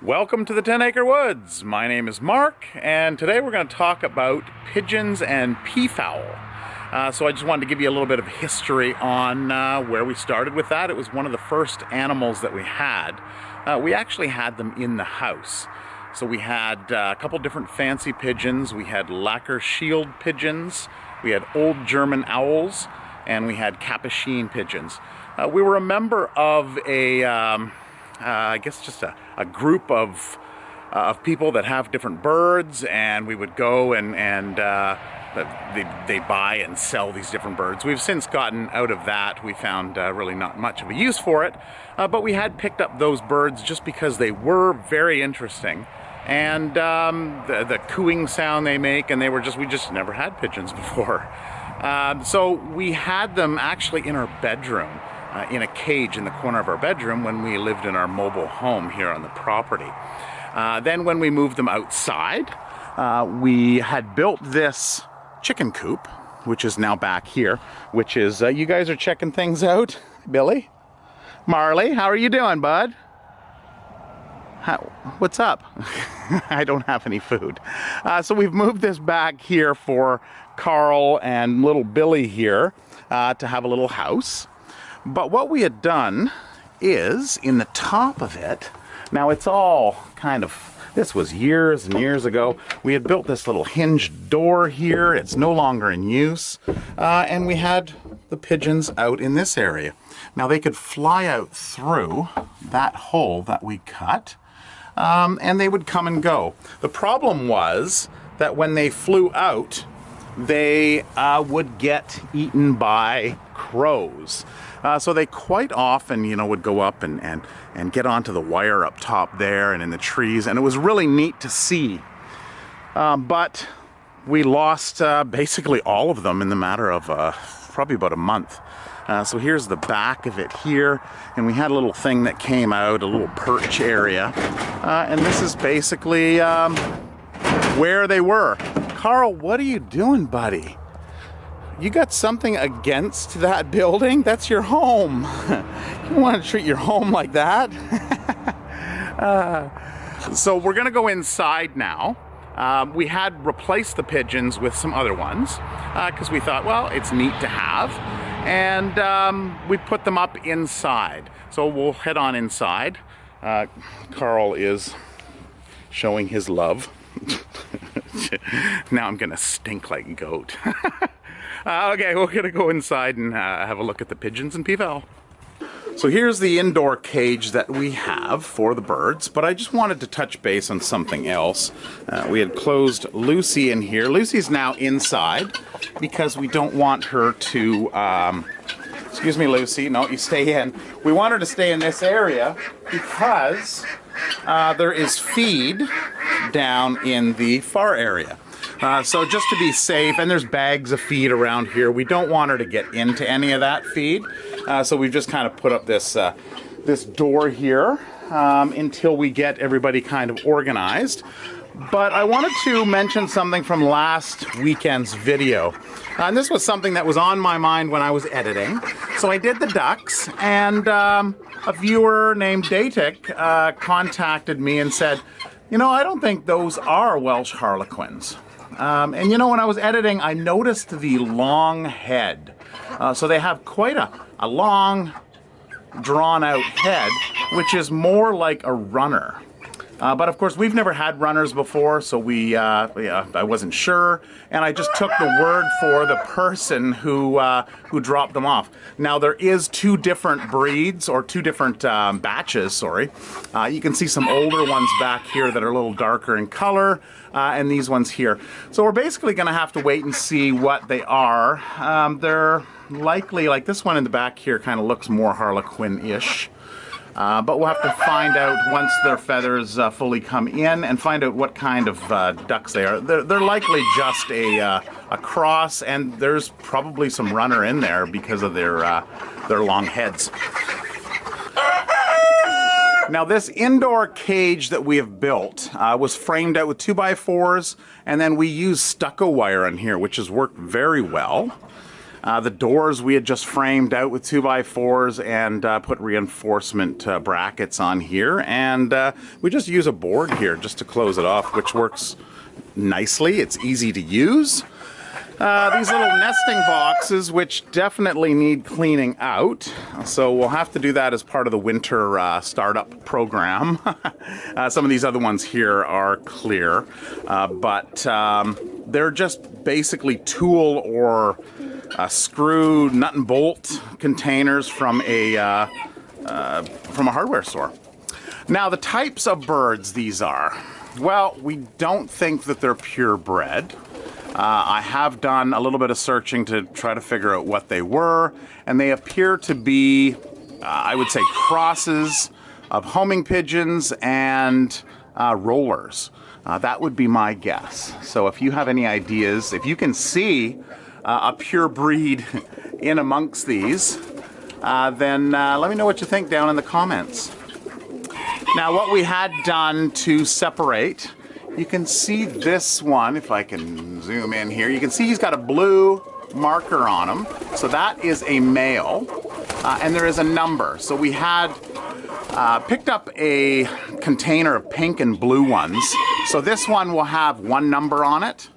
Welcome to the 10 Acre Woods. My name is Mark, and today we're going to talk about pigeons and peafowl. So I just wanted to give you a little bit of history on where we started with that. It was one of the first animals that we had. We actually had them in the house. So we had a couple different fancy pigeons. We had lacquer shield pigeons, we had old German owls, and we had capuchin pigeons. We were a member of I guess just a group of people that have different birds, and we would go and they buy and sell these different birds. We've since gotten out of that. We found really not much of a use for it, but we had picked up those birds just because they were very interesting. And the cooing sound they make, and we just never had pigeons before. So we had them actually in our bedroom. In a cage in the corner of our bedroom when we lived in our mobile home here on the property. Then when we moved them outside, we had built this chicken coop, which is now back here, which is, you guys are checking things out. Billy? Marley, how are you doing, bud? What's up? I don't have any food. So we've moved this back here for Carl and little Billy here to have a little house. But what we had done is, in the top of it, now it's all kind of, this was years and years ago, we had built this little hinged door here. It's no longer in use. And we had the pigeons out in this area. Now they could fly out through that hole that we cut, and they would come and go. The problem was that when they flew out, they would get eaten by crows. So they quite often, would go up and get onto the wire up top there and in the trees, and it was really neat to see. But we lost basically all of them in the matter of probably about a month. So here's the back of it here, and we had a little thing that came out, a little perch area, and this is basically where they were. Carl, what are you doing, buddy? You got something against that building? That's your home. You don't want to treat your home like that. So we're going to go inside now. We had replaced the pigeons with some other ones because we thought, well, it's neat to have. And we put them up inside. So we'll head on inside. Carl is showing his love. Now I'm going to stink like a goat. Okay, we're going to go inside and have a look at the pigeons and peafowl. So here's the indoor cage that we have for the birds, but I just wanted to touch base on something else. We had closed Lucy in here. Lucy's now inside because we don't want her to... excuse me, Lucy. No, you stay in. We want her to stay in this area because there is feed down in the far area. So just to be safe, and there's bags of feed around here, we don't want her to get into any of that feed. So we've just kind of put up this this door here until we get everybody kind of organized. But I wanted to mention something from last weekend's video. And this was something that was on my mind when I was editing. So I did the ducks, and a viewer named Datic contacted me and said, I don't think those are Welsh Harlequins. And when I was editing, I noticed the long head. So they have quite a long, drawn-out head, which is more like a runner. But of course, we've never had runners before, so I wasn't sure, and I just took the word for the person who dropped them off. Now there is two different breeds, or two different batches. Sorry, you can see some older ones back here that are a little darker in color, and these ones here. So we're basically going to have to wait and see what they are. They're likely, like this one in the back here, kind of looks more Harlequin-ish. But we'll have to find out once their feathers fully come in and find out what kind of ducks they are. They're likely just a cross, and there's probably some runner in there because of their long heads. Now this indoor cage that we have built was framed out with 2x4s, and then we used stucco wire on here, which has worked very well. The doors we had just framed out with 2x4s and put reinforcement brackets on here, and we just use a board here just to close it off, which works nicely. It's easy to use. These little nesting boxes, which definitely need cleaning out, so we'll have to do that as part of the winter startup program. Some of these other ones here are clear, but they're just basically tool or screw nut and bolt containers from a hardware store. Now, the types of birds these are, well, we don't think that they're purebred. I have done a little bit of searching to try to figure out what they were, and they appear to be, I would say, crosses of homing pigeons and rollers. That would be my guess. So if you have any ideas, if you can see a pure breed in amongst these, then let me know what you think down in the comments. Now, what we had done to separate, you can see this one, if I can zoom in here, you can see he's got a blue marker on him. So that is a male, and there is a number. So we had picked up a container of pink and blue ones. So this one will have one number on it,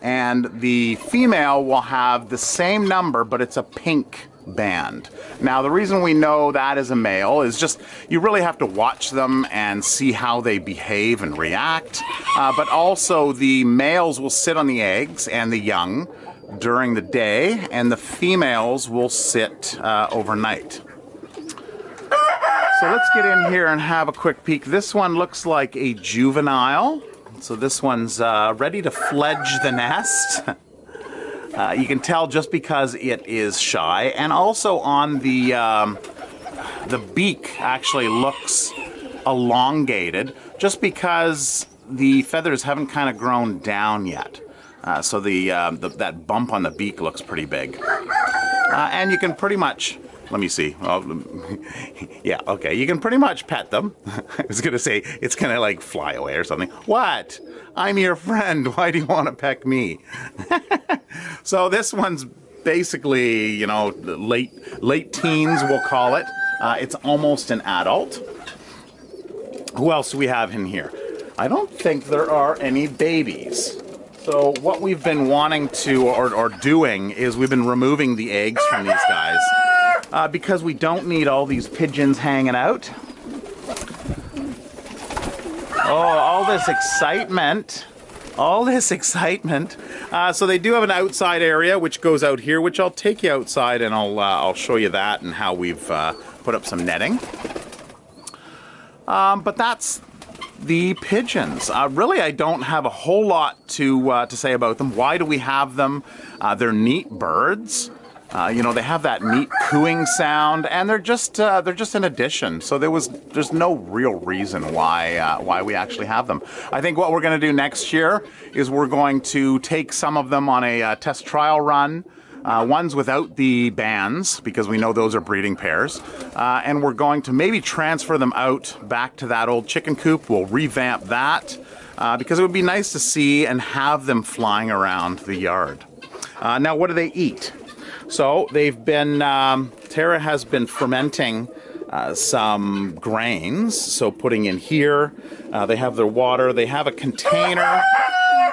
and the female will have the same number, but it's a pink band. Now, the reason we know that is a male is just you really have to watch them and see how they behave and react. But also the males will sit on the eggs and the young during the day, and the females will sit overnight. So let's get in here and have a quick peek. This one looks like a juvenile. So this one's ready to fledge the nest. You can tell just because it is shy, and also on the beak actually looks elongated, just because the feathers haven't kind of grown down yet. So that bump on the beak looks pretty big, and you can pretty much. Let me see. Yeah, okay. You can pretty much pet them. I was gonna say it's gonna like fly away or something. What? I'm your friend. Why do you want to peck me? So this one's basically, you know, late teens, we'll call it. It's almost an adult. Who else do we have in here? I don't think there are any babies. So what we've been wanting to, or doing, is we've been removing the eggs from these guys because we don't need all these pigeons hanging out. Oh, all this excitement. All this excitement. So they do have an outside area which goes out here, which I'll take you outside and I'll show you that and how we've put up some netting. But that's the pigeons. Really, I don't have a whole lot to say about them. Why do we have them? They're neat birds. You know, they have that neat cooing sound, and they're just an addition. So there's no real reason why we actually have them. I think what we're going to do next year is we're going to take some of them on a test trial run. Ones without the bands, because we know those are breeding pairs. And we're going to maybe transfer them out back to that old chicken coop. We'll revamp that because it would be nice to see and have them flying around the yard. Now, what do they eat? So they've been, Tara has been fermenting some grains. So putting in here, they have their water. They have a container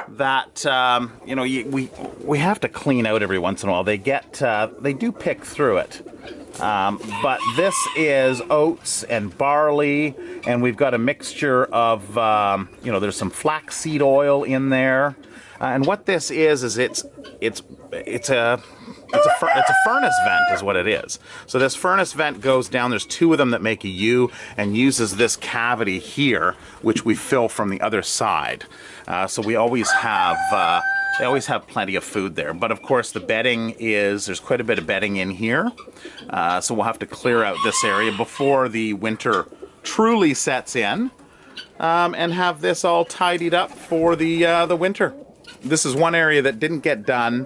that you know, we have to clean out every once in a while. They do pick through it, but this is oats and barley, and we've got a mixture of you know, there's some flaxseed oil in there, and what this is it's a furnace vent is what it is. So this furnace vent goes down. There's two of them that make a U and uses this cavity here, which we fill from the other side. So we always have, they always have plenty of food there. But of course the bedding there's quite a bit of bedding in here. So we'll have to clear out this area before the winter truly sets in, and have this all tidied up for the winter. This is one area that didn't get done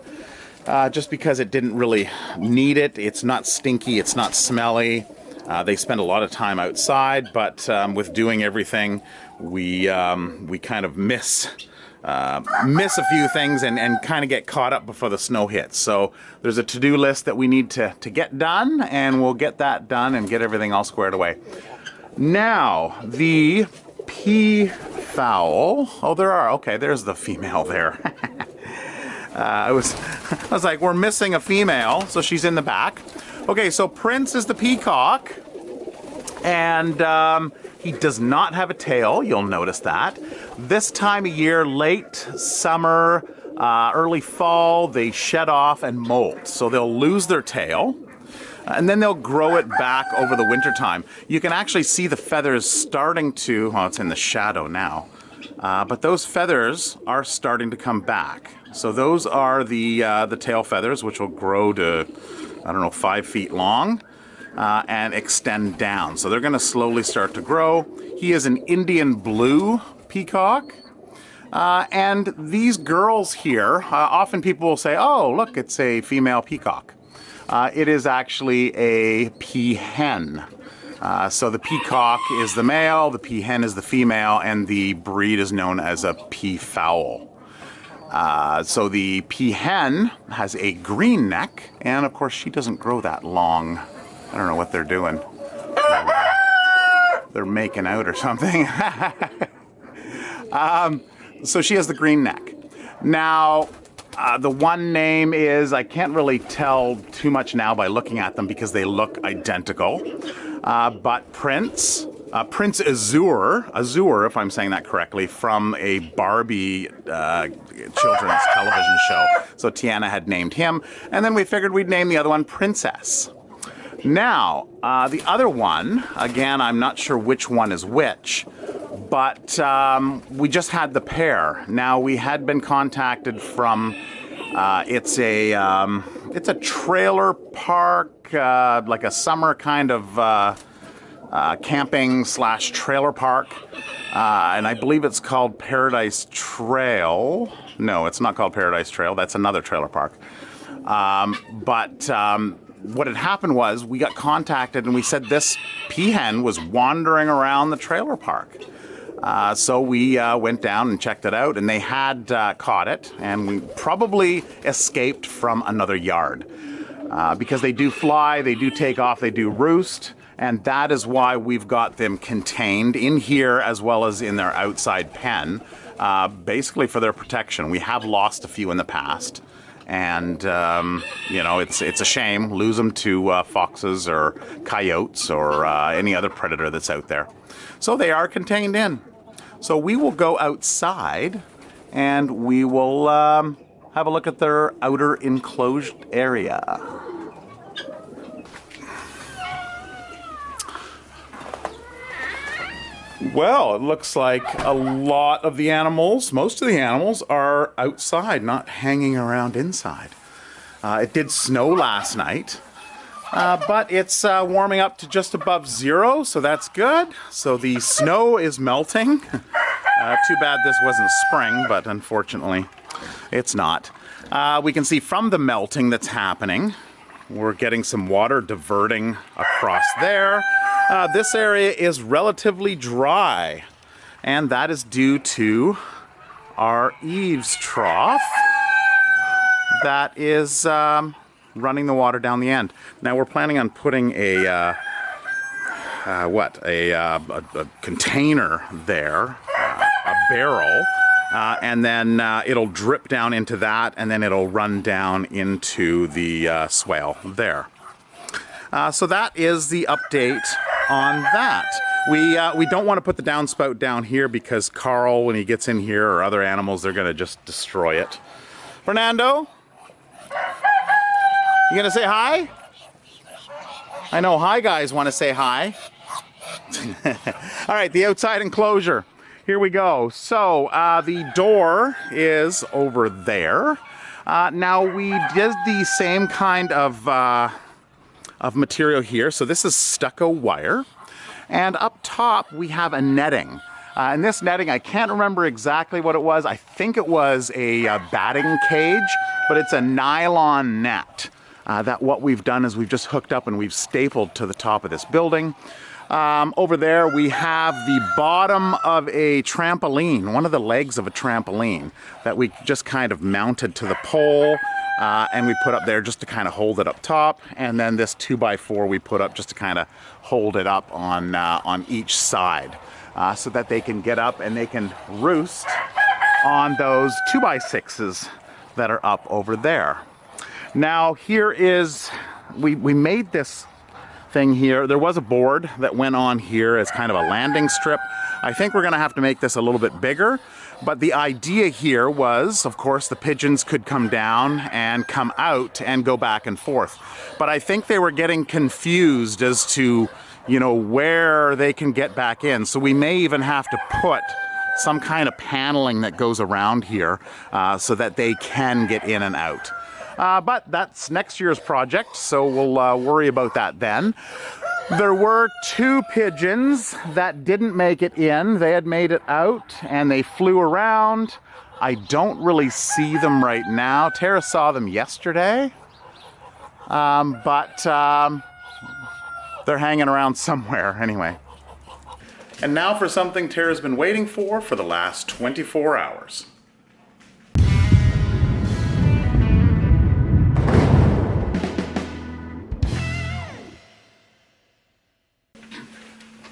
just because it didn't really need it. It's not stinky, it's not smelly. They spend a lot of time outside, but with doing everything, we kind of miss miss a few things and kind of get caught up before the snow hits. So there's a to-do list that we need to get done, and we'll get that done and get everything all squared away. Now, the peafowl. Oh, there are. Okay, there's the female there. I was like, we're missing a female, so she's in the back. Okay, so Prince is the peacock, and he does not have a tail. You'll notice that. This time of year, late summer, early fall, they shed off and molt, so they'll lose their tail. And then they'll grow it back over the winter time. You can actually see the feathers starting to, well, it's in the shadow now, but those feathers are starting to come back. So those are the tail feathers, which will grow to, I don't know, 5 feet long and extend down. So they're going to slowly start to grow. He is an Indian blue peacock. And these girls here, often people will say, oh, look, it's a female peacock. It is actually a peahen. So the peacock is the male, the peahen is the female, and the breed is known as a peafowl. So the peahen has a green neck, and of course she doesn't grow that long. I don't know what they're doing. They're making out or something. So she has the green neck. Now, the one name is, I can't really tell too much now by looking at them because they look identical. But Prince Azure, if I'm saying that correctly, from a Barbie children's television show. So Tiana had named him, and then we figured we'd name the other one Princess. Now, the other one, again, I'm not sure which one is which, but we just had the pair. Now, we had been contacted from, it's a trailer park, like a summer kind of camping / trailer park, and I believe it's called Paradise Trail. No, it's not called Paradise Trail. That's another trailer park. What had happened was we got contacted and we said this peahen was wandering around the trailer park. So we went down and checked it out, and they had caught it, and we probably escaped from another yard. Because they do fly, they do take off, they do roost, and that is why we've got them contained in here as well as in their outside pen, basically for their protection. We have lost a few in the past. And, you know, it's a shame. Lose them to foxes or coyotes or any other predator that's out there. So they are contained in. So we will go outside and we will have a look at their outer enclosed area. Well, it looks like a lot of the animals, most of the animals, are outside, not hanging around inside. It did snow last night, but it's warming up to just above 0, so that's good. So the snow is melting. Too bad this wasn't spring, but unfortunately it's not. We can see from the melting that's happening, we're getting some water diverting across there. This area is relatively dry, and that is due to our eaves trough that is running the water down the end. Now we're planning on putting a container there, a barrel, and then it'll drip down into that, and then it'll run down into the swale there. So that is the update on that. We don't want to put the downspout down here because Carl, when he gets in here, or other animals, they're going to just destroy it. Fernando? You going to say hi? I know hi guys want to say hi. All right, the outside enclosure. Here we go. So the door is over there. Now we did the same kind of material here. So this is stucco wire. And up top we have a netting. And this netting, I can't remember exactly what it was. I think it was a batting cage, but it's a nylon net. That what we've done is we've just hooked up and we've stapled to the top of this building. Over there we have the bottom of a trampoline, one of the legs of a trampoline that we just kind of mounted to the pole, and we put up there just to kind of hold it up top, and then this 2x4 we put up just to kind of hold it up on each side, so that they can get up and they can roost on those 2x6s that are up over there. Now here is, we made this thing here. There was a board that went on here as kind of a landing strip. I think we're gonna have to make this a little bit bigger, but the idea here was, of course, the pigeons could come down and come out and go back and forth. But I think they were getting confused as to, you know, where they can get back in. So we may even have to put some kind of paneling that goes around here so that they can get in and out. But that's next year's project, so we'll worry about that then. There were 2 pigeons that didn't make it in. They had made it out and they flew around. I don't really see them right now. Tara saw them yesterday, but they're hanging around somewhere anyway. And now for something Tara's been waiting for the last 24 hours.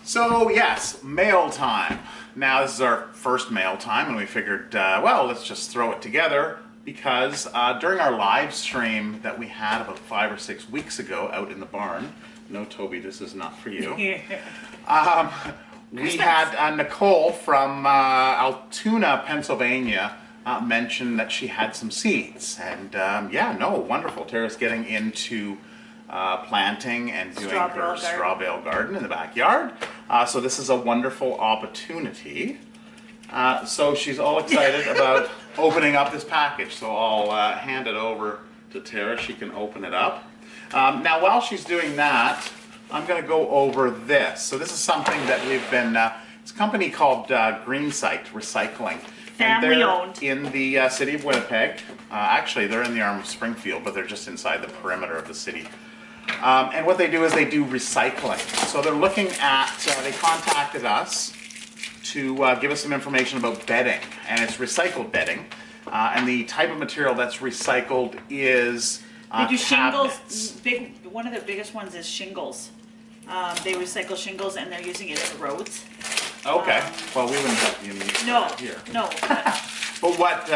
So yes, mail time. Now this is our first mail time, and we figured, well, let's just throw it together because during our live stream that we had about 5 or 6 weeks ago out in the barn, no, Toby, this is not for you. We had Nicole from Altoona, Pennsylvania, mention that she had some seeds, and yeah, no, wonderful. Tara's getting into planting and doing her straw bale garden in the backyard. So this is a wonderful opportunity. So she's all excited about opening up this package. So I'll hand it over to Tara. She can open it up. Now while she's doing that, I'm going to go over this. So this is something that we've been, it's a company called Green Site Recycling. Family owned. In the city of Winnipeg. Actually, they're in the arm of Springfield, but they're just inside the perimeter of the city. And what they do is they do recycling. So they're looking at, they contacted us to give us some information about bedding, and it's recycled bedding. And the type of material that's recycled is they do cabinets. shingles. One of their biggest ones is shingles. They recycle shingles and they're using it in the roads. Okay. Well, we wouldn't have you here. No. But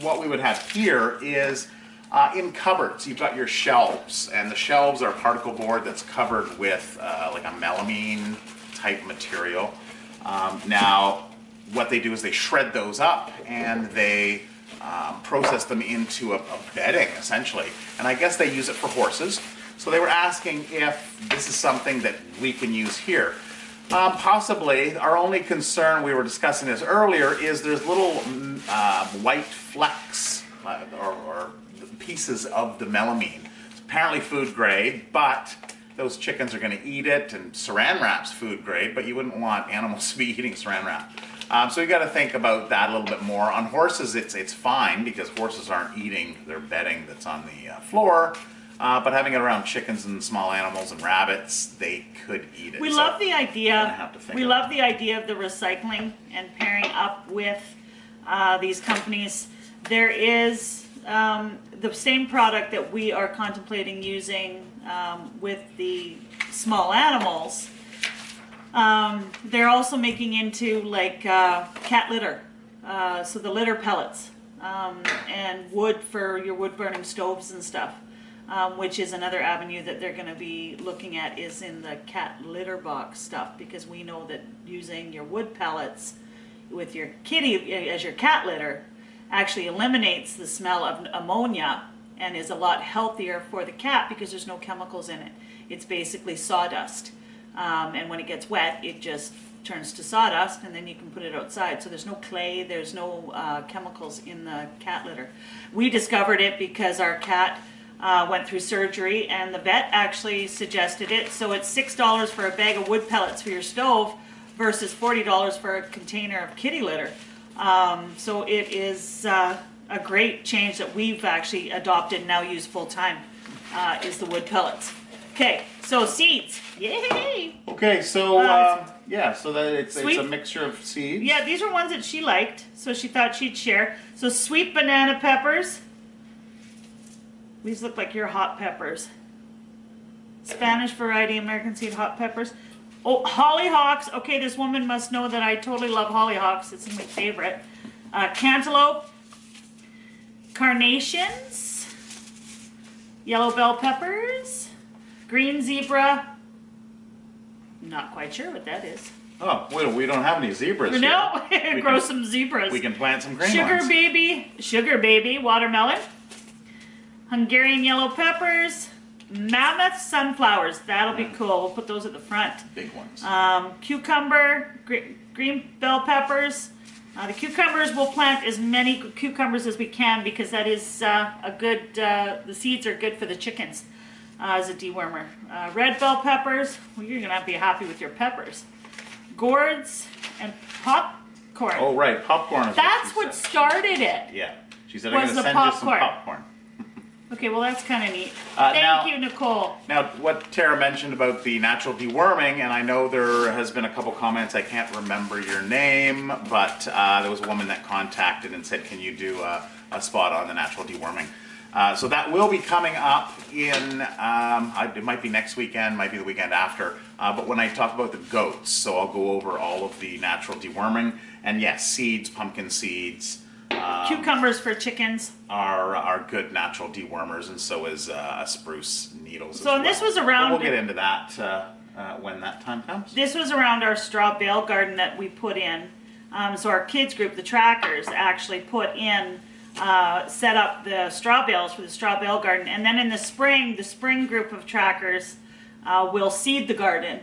what we would have here is in cupboards, you've got your shelves, and the shelves are particle board that's covered with like a melamine type material. Now, what they do is they shred those up and they process them into a bedding, essentially. And I guess they use it for horses. So they were asking if this is something that we can use here. Possibly. Our only concern, we were discussing this earlier, is there's little white flecks or pieces of the melamine. It's apparently food grade, but those chickens are going to eat it, and saran wrap's food grade, but you wouldn't want animals to be eating saran wrap. So you got to think about that a little bit more. On horses, it's fine because horses aren't eating their bedding that's on the floor. But having it around chickens and small animals and rabbits, they could eat it. We love the idea. We love the idea of the recycling and pairing up with these companies. There is the same product that we are contemplating using with the small animals. They're also making into like cat litter, so the litter pellets and wood for your wood burning stoves and stuff. Which is another avenue that they're going to be looking at is in the cat litter box stuff, because we know that using your wood pellets with your kitty as your cat litter actually eliminates the smell of ammonia and is a lot healthier for the cat because there's no chemicals in it. It's basically sawdust, and when it gets wet it just turns to sawdust, and then you can put it outside. So there's no clay, there's no chemicals in the cat litter. We discovered it because our cat went through surgery and the vet actually suggested it. So it's $6 for a bag of wood pellets for your stove versus $40 for a container of kitty litter. So it is a great change that we've actually adopted and now use full time, is the wood pellets. Okay, so seeds. Yay! Okay, so yeah, so that it's Sweet. a mixture of seeds. Yeah, these are ones that she liked, so she thought she'd share. So sweet banana peppers. These look like your hot peppers. Spanish variety American seed hot peppers. Oh, hollyhocks. Okay, this woman must know that I totally love hollyhocks. It's my favorite. Cantaloupe. Carnations. Yellow bell peppers. Green zebra. Not quite sure what that is. Oh, we don't have any zebras No, here. grow some zebras. We can plant some green Sugar ones. baby, watermelon. Hungarian yellow peppers. Mammoth sunflowers. That'll be cool. We'll put those at the front. Big ones. Cucumber, green bell peppers. The cucumbers, we'll plant as many cucumbers as we can because that is a good, the seeds are good for the chickens as a dewormer. Red bell peppers. Well, you're going to be happy with your peppers. Gourds and popcorn. Oh, right, popcorn. That's what started it. Yeah. She said, I'm Was going to the send you some popcorn. popcorn. Okay, well that's kind of neat. now- Thank you, Nicole. Now, what Tara mentioned about the natural deworming, and I know there has been a couple comments, I can't remember your name, but there was a woman that contacted and said, can you do a spot on the natural deworming? So that will be coming up in, it might be next weekend, might be the weekend after, but when I talk about the goats, so I'll go over all of the natural deworming, and yes, seeds, pumpkin seeds, Cucumbers for chickens. are good natural dewormers, and so is spruce needles. So as this well. was around- But we'll get into that when that time comes. This was around our straw bale garden that we put in. So our kids group, the trackers, actually put in, set up the straw bales for the straw bale garden. And then in the spring group of trackers will seed the garden.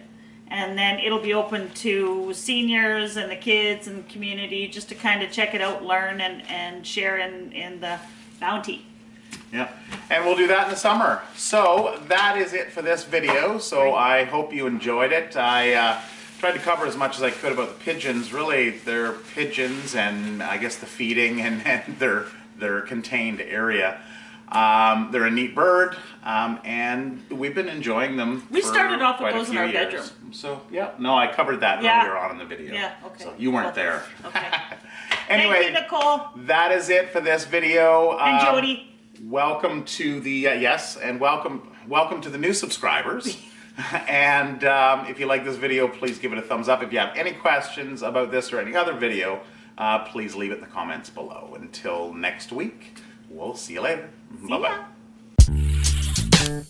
And then it'll be open to seniors and the kids and the community just to kind of check it out, learn, and share in the bounty. Yeah, and we'll do that in the summer. So that is it for this video. So I hope you enjoyed it. I tried to cover as much as I could about the pigeons. Really, they're pigeons, and I guess the feeding and their contained area. They're a neat bird, and we've been enjoying them. We for started off with quite a those in few our years. bedroom. So yeah, no, I covered that Yeah. earlier on in the video. Yeah, okay. So you weren't there. Okay. Anyway, Thank you, Nicole. that is it for this video. And Jody. Welcome to the yes, and welcome to the new subscribers. And if you like this video, please give it a thumbs up. If you have any questions about this or any other video, please leave it in the comments below. Until next week, we'll see you later. Bye bye.